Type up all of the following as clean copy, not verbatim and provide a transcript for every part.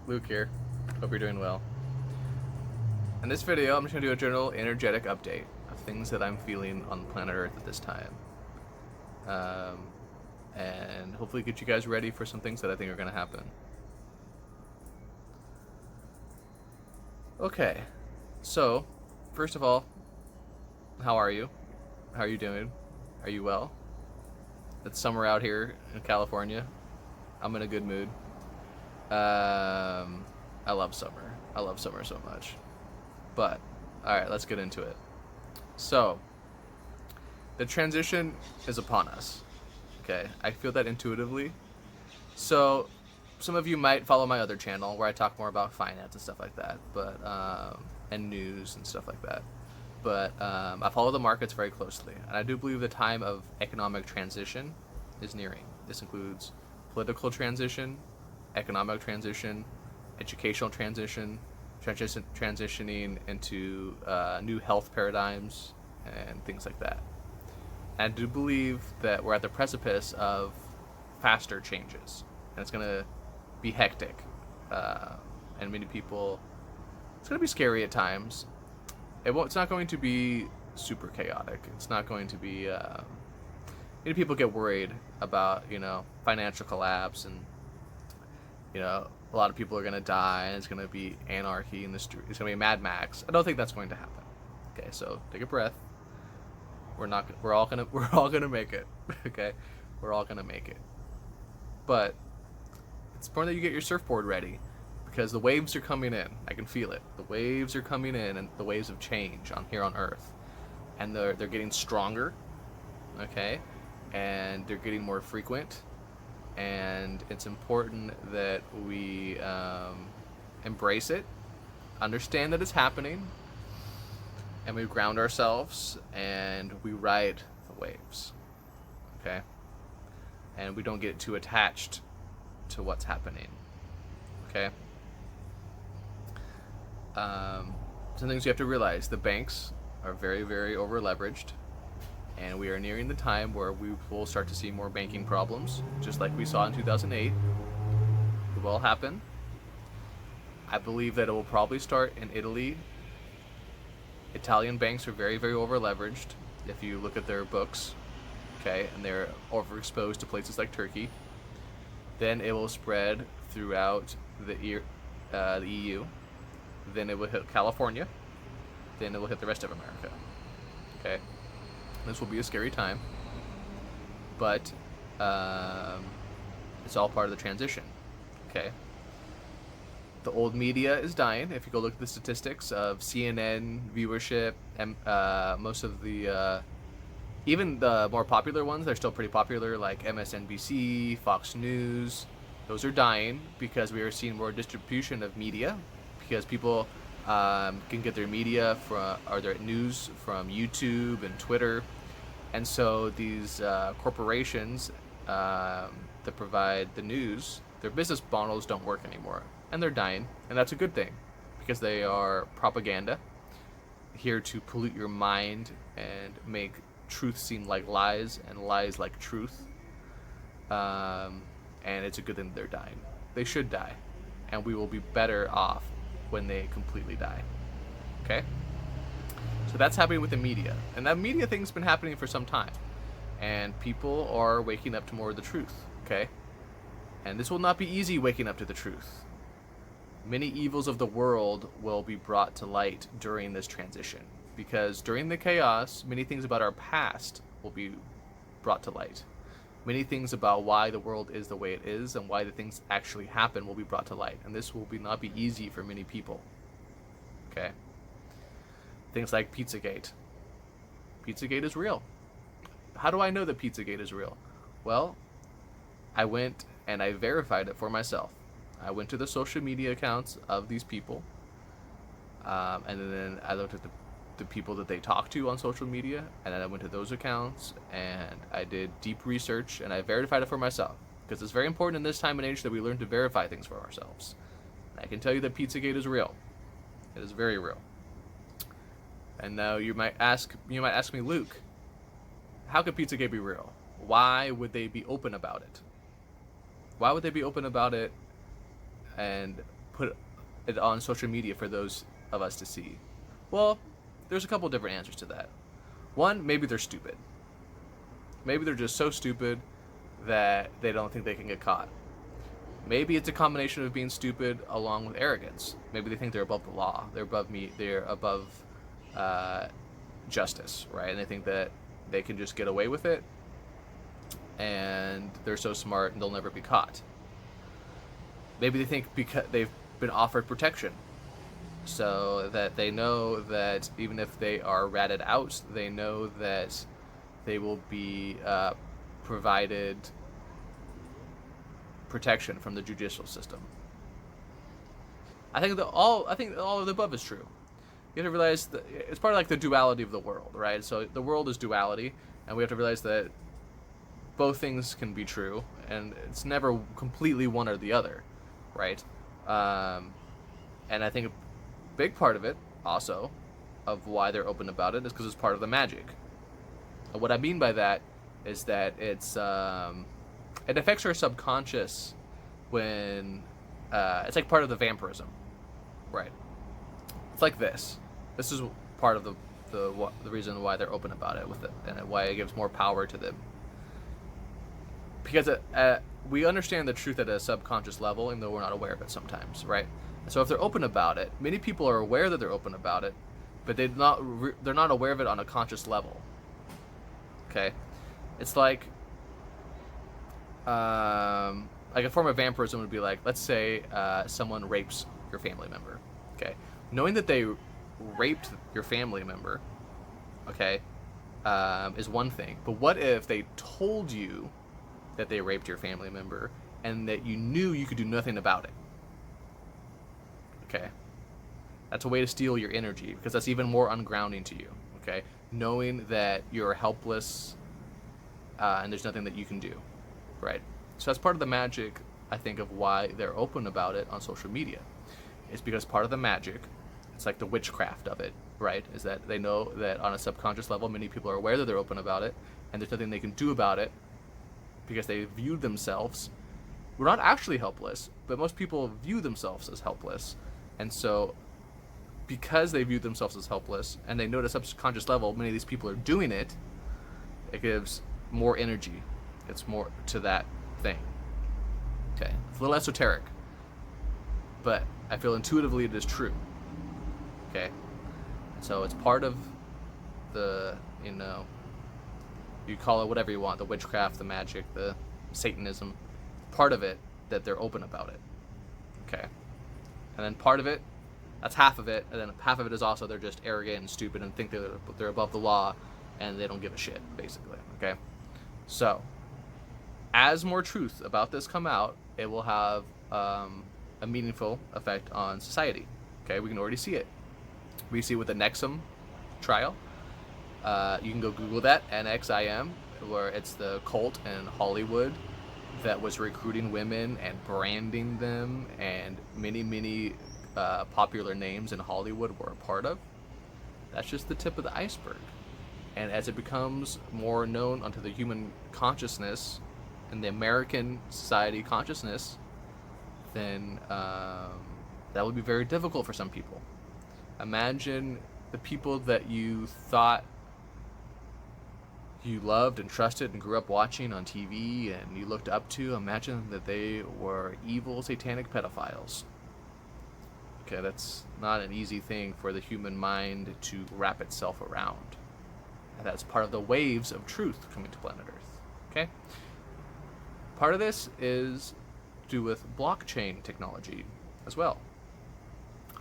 Luke here. Hope you're doing well. In this video, I'm just going to do a general energetic update of things that I'm feeling on planet Earth at this time. And hopefully get you guys ready for some things that I think are going to happen. Okay, so, first of all, how are you? How are you doing? Are you well? It's summer out here in California. I'm in a good mood. I love summer. I love summer so much. But, alright, let's get into it. So, the transition is upon us. Okay, I feel that intuitively. So, some of you might follow my other channel where I talk more about finance and stuff like that, but and news and stuff like that. But I follow the markets very closely, and I do believe the time of economic transition is nearing. This includes political transition, economic transition, educational transition, transitioning into new health paradigms and things like that. And I do believe that we're at the precipice of faster changes, and it's going to be hectic, and many people, it's going to be scary at times. It's not going to be super chaotic. It's not going to be, many people get worried about, financial collapse, and, a lot of people are going to die, and it's going to be anarchy in the street. It's going to be Mad Max. I don't think that's going to happen. Okay, so take a breath. We're all gonna make it. Okay, we're all gonna make it. But it's important that you get your surfboard ready, because the waves are coming in. I can feel it. The waves are coming in, and the waves of change here on Earth, and they're getting stronger. Okay, and they're getting more frequent, and it's important that we embrace it, understand that it's happening, and we ground ourselves, and we ride the waves. Okay, and we don't get too attached to what's happening. Okay. Some things you have to realize: the banks are very, very over leveraged, and we are nearing the time where we will start to see more banking problems, just like we saw in 2008. It will happen. I believe that it will probably start in Italy. Italian banks are very, very over leveraged if you look at their books. Okay, and they're overexposed to places like Turkey. Then it will spread throughout the EU. Then it will hit California. Then it will hit the rest of America. Okay, this will be a scary time, but it's all part of the transition. Okay, the old media is dying. If you go look at the statistics of CNN viewership, and most of the even the more popular ones, they're still pretty popular, like MSNBC, Fox News. Those are dying because we are seeing more distribution of media, because people can get their media or their news from YouTube and Twitter. And so these corporations that provide the news, their business models don't work anymore, and they're dying. And that's a good thing, because they are propaganda, here to pollute your mind and make truth seem like lies and lies like truth. And it's a good thing they're dying. They should die, and we will be better off when they completely die. Okay? So that's happening with the media, and that media thing's been happening for some time, and people are waking up to more of the truth. Okay? And this will not be easy, waking up to the truth. Many evils of the world will be brought to light during this transition, because during the chaos, many things about our past will be brought to light. Many things about why the world is the way it is and why the things actually happen will be brought to light, and this will not be easy for many people. Okay? Things like Pizzagate. Pizzagate is real. How do I know that Pizzagate is real? Well, I went and I verified it for myself. I went to the social media accounts of these people, and then I looked at the people that they talk to on social media, and then I went to those accounts, and I did deep research, and I verified it for myself, because it's very important in this time and age that we learn to verify things for ourselves. And I can tell you that Pizzagate is real. It is very real. And now you might ask me, Luke, how could Pizzagate be real? Why would they be open about it? Why would they be open about it and put it on social media for those of us to see? Well, there's a couple different answers to that. One, maybe they're stupid. Maybe they're just so stupid that they don't think they can get caught. Maybe it's a combination of being stupid along with arrogance. Maybe they think they're above the law. They're above me. They're above justice, right? And they think that they can just get away with it, and they're so smart and they'll never be caught. Maybe they think because they've been offered protection, so that they know that even if they are ratted out, they know that they will be provided protection from the judicial system. I think all of the above is true. You have to realize that it's part of like the duality of the world, right? So the world is duality, and we have to realize that both things can be true, and it's never completely one or the other, right? And I think a big part of it, also, of why they're open about it, is because it's part of the magic. And what I mean by that is that it affects our subconscious when it's like part of the vampirism, right? It's like this. This is part of the reason why they're open about it with it, and why it gives more power to them. Because we understand the truth at a subconscious level, even though we're not aware of it sometimes, right? So if they're open about it, many people are aware that they're open about it, but they're not aware of it on a conscious level. Okay, it's like a form of vampirism would be like, let's say someone rapes your family member. Okay, knowing that they raped your family member, okay, is one thing. But what if they told you that they raped your family member and that you knew you could do nothing about it? Okay, that's a way to steal your energy, because that's even more ungrounding to you. Okay, knowing that you're helpless and there's nothing that you can do, right? So that's part of the magic, I think, of why they're open about it on social media. It's because part of the magic, it's like the witchcraft of it, right? Is that they know that on a subconscious level, many people are aware that they're open about it, and there's nothing they can do about it because they view themselves. We're not actually helpless, but most people view themselves as helpless. And so because they view themselves as helpless, and they know at a subconscious level many of these people are doing it, it gives more energy. It's more to that thing. Okay, it's a little esoteric, but I feel intuitively it is true. Okay, so it's part of the, you call it whatever you want, the witchcraft, the magic, the Satanism, part of it that they're open about it. Okay, and then part of it, that's half of it, and then half of it is also they're just arrogant and stupid and think they're above the law, and they don't give a shit, basically. Okay, so as more truth about this come out, it will have a meaningful effect on society. Okay, we can already see it. We see it with the Nexum trial. You can go Google that, NXIM, where it's the cult in Hollywood that was recruiting women and branding them, and many popular names in Hollywood were a part of. That's just the tip of the iceberg. And as it becomes more known onto the human consciousness and the American society consciousness, then that would be very difficult for some people. Imagine the people that you thought you loved and trusted and grew up watching on TV and you looked up to. Imagine that they were evil satanic pedophiles. Okay, that's not an easy thing for the human mind to wrap itself around. And that's part of the waves of truth coming to planet Earth. Okay? Part of this is to do with blockchain technology as well.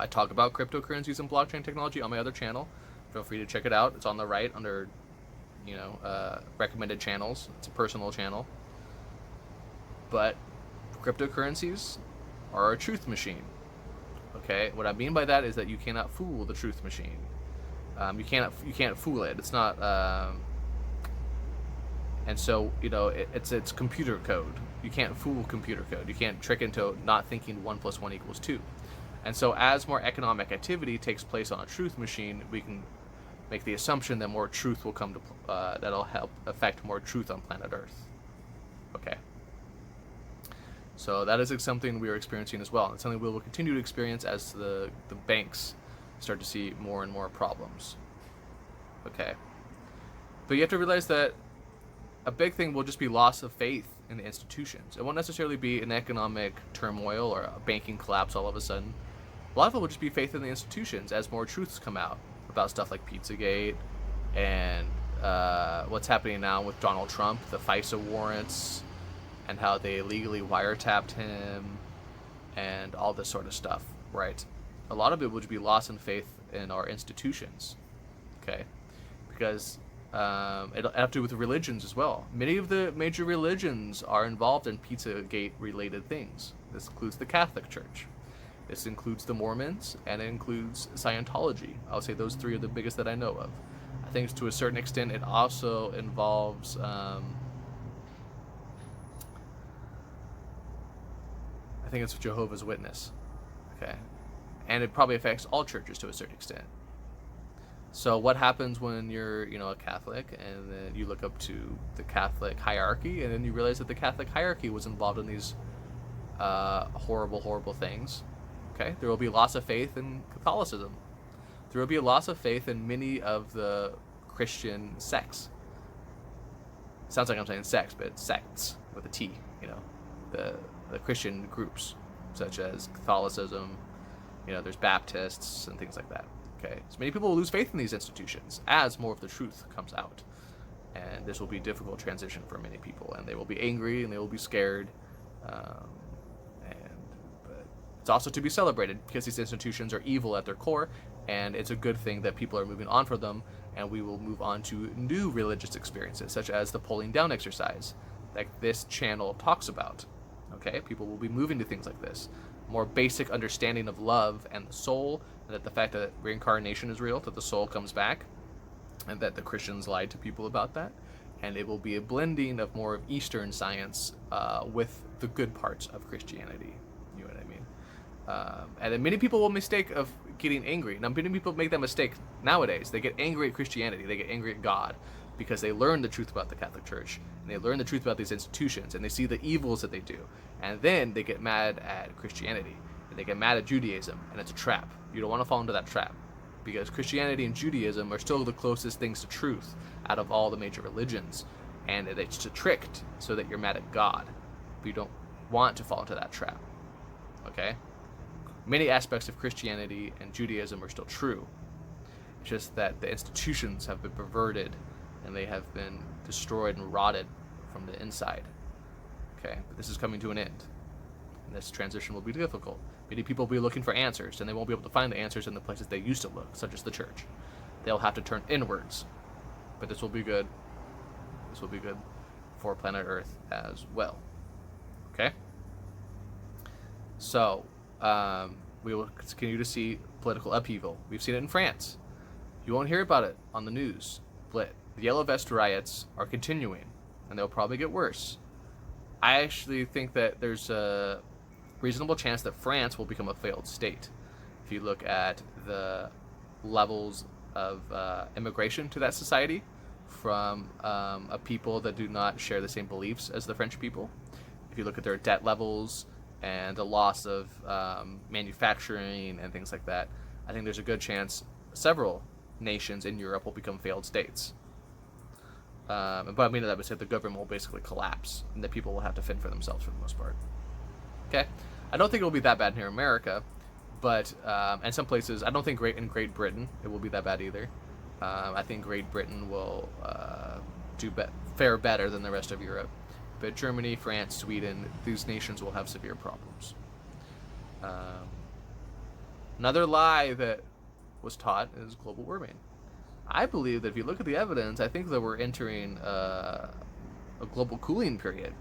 I talk about cryptocurrencies and blockchain technology on my other channel. Feel free to check it out. It's on the right under, recommended channels. It's a personal channel. But cryptocurrencies are a truth machine. Okay, what I mean by that is that you cannot fool the truth machine. You can't fool it. It's not. And so it's computer code. You can't fool computer code. You can't trick into not thinking 1 + 1 = 2. And so as more economic activity takes place on a truth machine, we can make the assumption that more truth will come to that'll help affect more truth on planet Earth. Okay. So that is something we are experiencing as well. It's something we will continue to experience as the banks start to see more and more problems. Okay. But you have to realize that a big thing will just be loss of faith in the institutions. It won't necessarily be an economic turmoil or a banking collapse all of a sudden. A lot of it will just be faith in the institutions as more truths come out about stuff like Pizzagate and what's happening now with Donald Trump, the FISA warrants, and how they illegally wiretapped him, and all this sort of stuff, right? A lot of it would be loss in faith in our institutions, okay? Because it'll have to do with religions as well. Many of the major religions are involved in Pizzagate-related things. This includes the Catholic Church. This includes the Mormons, and it includes Scientology. I'll say those three are the biggest that I know of. I think to a certain extent it also involves I think it's Jehovah's Witness, okay? And it probably affects all churches to a certain extent. So what happens when you're, a Catholic, and then you look up to the Catholic hierarchy, and then you realize that the Catholic hierarchy was involved in these horrible, horrible things, okay? There will be loss of faith in Catholicism. There will be a loss of faith in many of the Christian sects. Sounds like I'm saying sex, but it's sects with a T, the Christian groups, such as Catholicism, there's Baptists and things like that. Okay, so many people will lose faith in these institutions as more of the truth comes out, and this will be a difficult transition for many people, and they will be angry and they will be scared, but it's also to be celebrated because these institutions are evil at their core, and it's a good thing that people are moving on from them, and we will move on to new religious experiences, such as the pulling down exercise, like this channel talks about. Okay, people will be moving to things like this. More basic understanding of love and the soul, and that the fact that reincarnation is real, that the soul comes back, and that the Christians lied to people about that. And it will be a blending of more of Eastern science with the good parts of Christianity. You know what I mean? And then many people will mistake of getting angry. Now, many people make that mistake nowadays. They get angry at Christianity. They get angry at God because they learn the truth about the Catholic Church, and they learn the truth about these institutions, and they see the evils that they do. And then they get mad at Christianity, and they get mad at Judaism, and it's a trap. You don't want to fall into that trap, because Christianity and Judaism are still the closest things to truth out of all the major religions, and it's a trick so that you're mad at God. But you don't want to fall into that trap, okay? Many aspects of Christianity and Judaism are still true. It's just that the institutions have been perverted, and they have been destroyed and rotted from the inside. Okay, but this is coming to an end, and this transition will be difficult. Many people will be looking for answers, and they won't be able to find the answers in the places they used to look, such as the church. They'll have to turn inwards, but this will be good. This will be good for planet Earth as well. Okay? So, we will continue to see political upheaval. We've seen it in France. You won't hear about it on the news, but the Yellow Vest riots are continuing, and they'll probably get worse. I actually think that there's a reasonable chance that France will become a failed state. If you look at the levels of immigration to that society from a people that do not share the same beliefs as the French people, if you look at their debt levels and the loss of manufacturing and things like that, I think there's a good chance several nations in Europe will become failed states. But I mean that would say the government will basically collapse, and that people will have to fend for themselves for the most part. Okay, I don't think it will be that bad here in America, but in some places, I don't think in Great Britain it will be that bad either. I think Great Britain will fare better than the rest of Europe, but Germany, France, Sweden, these nations will have severe problems. Another lie that was taught is global warming. I believe that if you look at the evidence, I think that we're entering a global cooling period.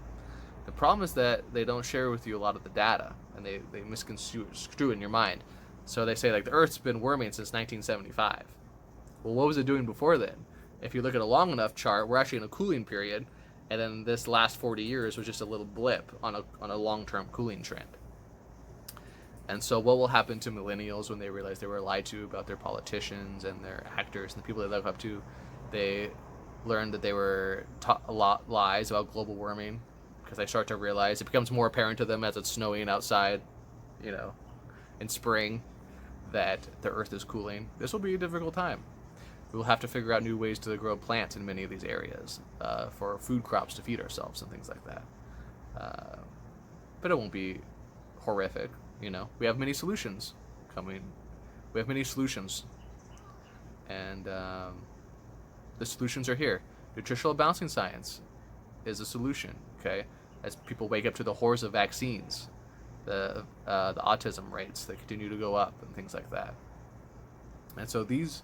The problem is that they don't share with you a lot of the data, and they misconstrue it in your mind. So they say, like, the Earth's been warming since 1975. Well, what was it doing before then? If you look at a long enough chart, we're actually in a cooling period, and then this last 40 years was just a little blip on a long-term cooling trend. And so what will happen to millennials when they realize they were lied to about their politicians and their actors and the people they look up to? They learned that they were taught a lot lies about global warming, because they start to realize, it becomes more apparent to them as it's snowing outside, you know, in spring, that the earth is cooling. This will be a difficult time. We will have to figure out new ways to grow plants in many of these areas for food crops to feed ourselves and things like that. But it won't be horrific, you know. We have many solutions coming. We have many solutions. And the solutions are here. Nutritional Balancing Science is a solution, okay? As people wake up to the horrors of vaccines, the autism rates that continue to go up and things like that. And so these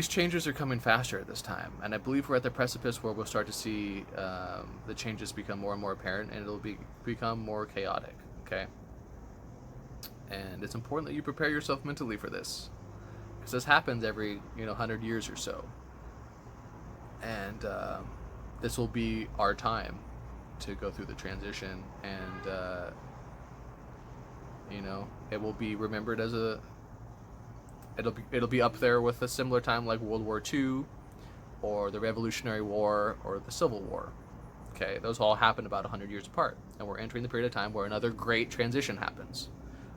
changes are coming faster at this time, and I believe we're at the precipice where we'll start to see the changes become more and more apparent, and it'll become more chaotic, okay? And it's important that you prepare yourself mentally for this, because this happens every 100 years or so, and this will be our time to go through the transition, and it will be remembered as it'll be up there with a similar time like World War II, or the Revolutionary War, or the Civil War. Okay, those all happened about 100 years apart, and we're entering the period of time where another great transition happens,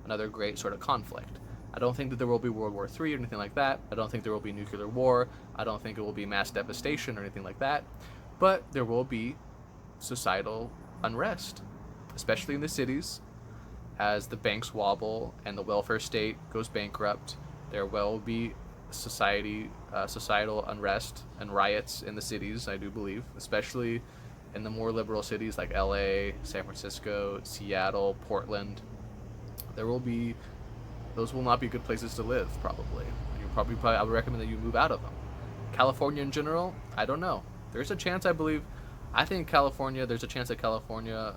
another great sort of conflict. I don't think that there will be World War III or anything like that. I don't think there will be nuclear war. I don't think it will be mass devastation or anything like that. But there will be societal unrest, especially in the cities, as the banks wobble and the welfare state goes bankrupt. There will be societal unrest and riots in the cities, I do believe, especially in the more liberal cities like LA, San Francisco, Seattle, Portland. Those will not be good places to live, probably. I would recommend that you move out of them. California in general, I don't know. There's a chance, I believe, there's a chance that California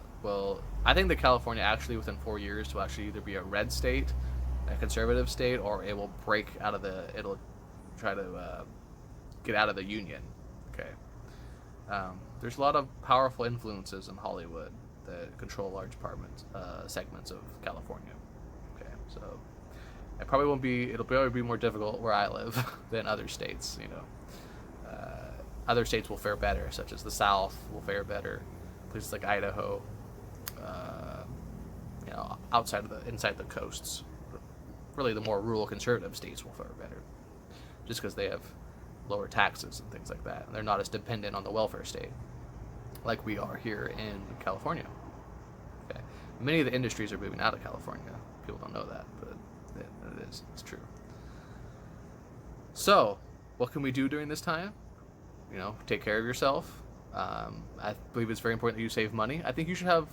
I think that California actually within 4 years will actually either be a red state, a conservative state, or it will it'll try to get out of the union. Okay. There's a lot of powerful influences in Hollywood that control large segments of California. Okay, so it'll probably be more difficult where I live than other states, Other states will fare better, such as the South will fare better, places like Idaho, inside the coasts. Really, the more rural conservative states will fare better, just because they have lower taxes and things like that, and they're not as dependent on the welfare state like we are here in California. Okay, many of the industries are moving out of California. People don't know that, but it is. It's true. So, what can we do during this time? Take care of yourself. I believe it's very important that you save money. I think you should have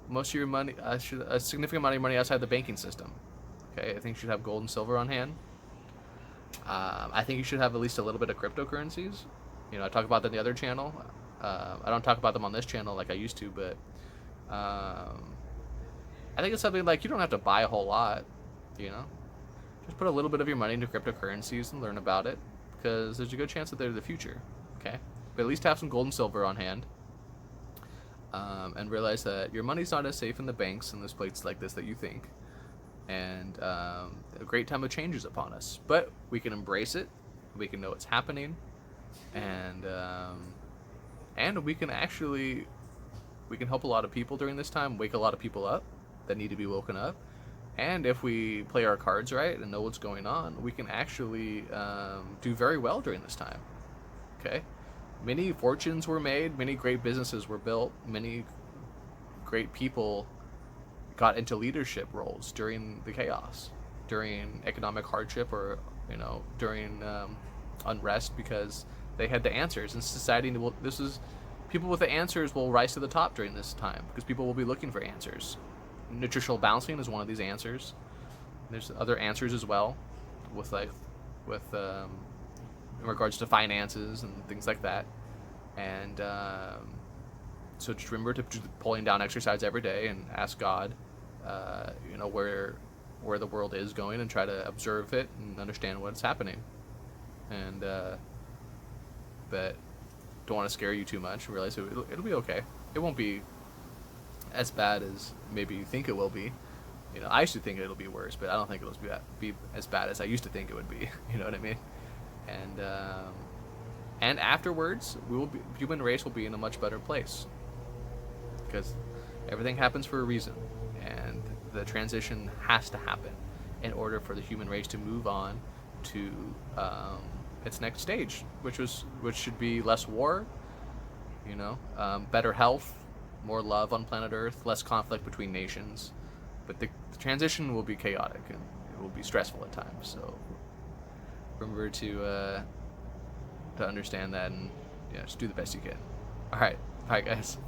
most of your money, a significant amount of your money outside the banking system. Okay, I think you should have gold and silver on hand. I think you should have at least a little bit of cryptocurrencies. I talk about them in the other channel. I don't talk about them on this channel like I used to, but I think it's something like you don't have to buy a whole lot. Just put a little bit of your money into cryptocurrencies and learn about it, because there's a good chance that they're the future. Okay, but at least have some gold and silver on hand, and realize that your money's not as safe in the banks and those places like this that you think. And a great time of change is upon us, but we can embrace it. We can know it's happening, and we can help a lot of people during this time, wake a lot of people up that need to be woken up. And if we play our cards right and know what's going on, we can actually do very well during this time. Okay, many fortunes were made, many great businesses were built, many great people got into leadership roles during the chaos, during economic hardship, or during unrest, because they had the answers. And society people with the answers will rise to the top during this time, because people will be looking for answers. Nutritional balancing is one of these answers. There's other answers as well, in regards to finances and things like that. And so just remember to pulling down exercise every day and ask God, where the world is going, and try to observe it and understand what's happening. And but don't want to scare you too much. Realize it'll be okay. It won't be as bad as maybe you think it will be. I used to think it'll be worse, but I don't think it'll be as bad as I used to think it would be. You know what I mean? And afterwards, human race will be in a much better place. because everything happens for a reason, and the transition has to happen in order for the human race to move on to its next stage, which should be less war, better health, more love on planet Earth, less conflict between nations. But the transition will be chaotic and it will be stressful at times. So remember to understand that, and just do the best you can. All right, bye guys.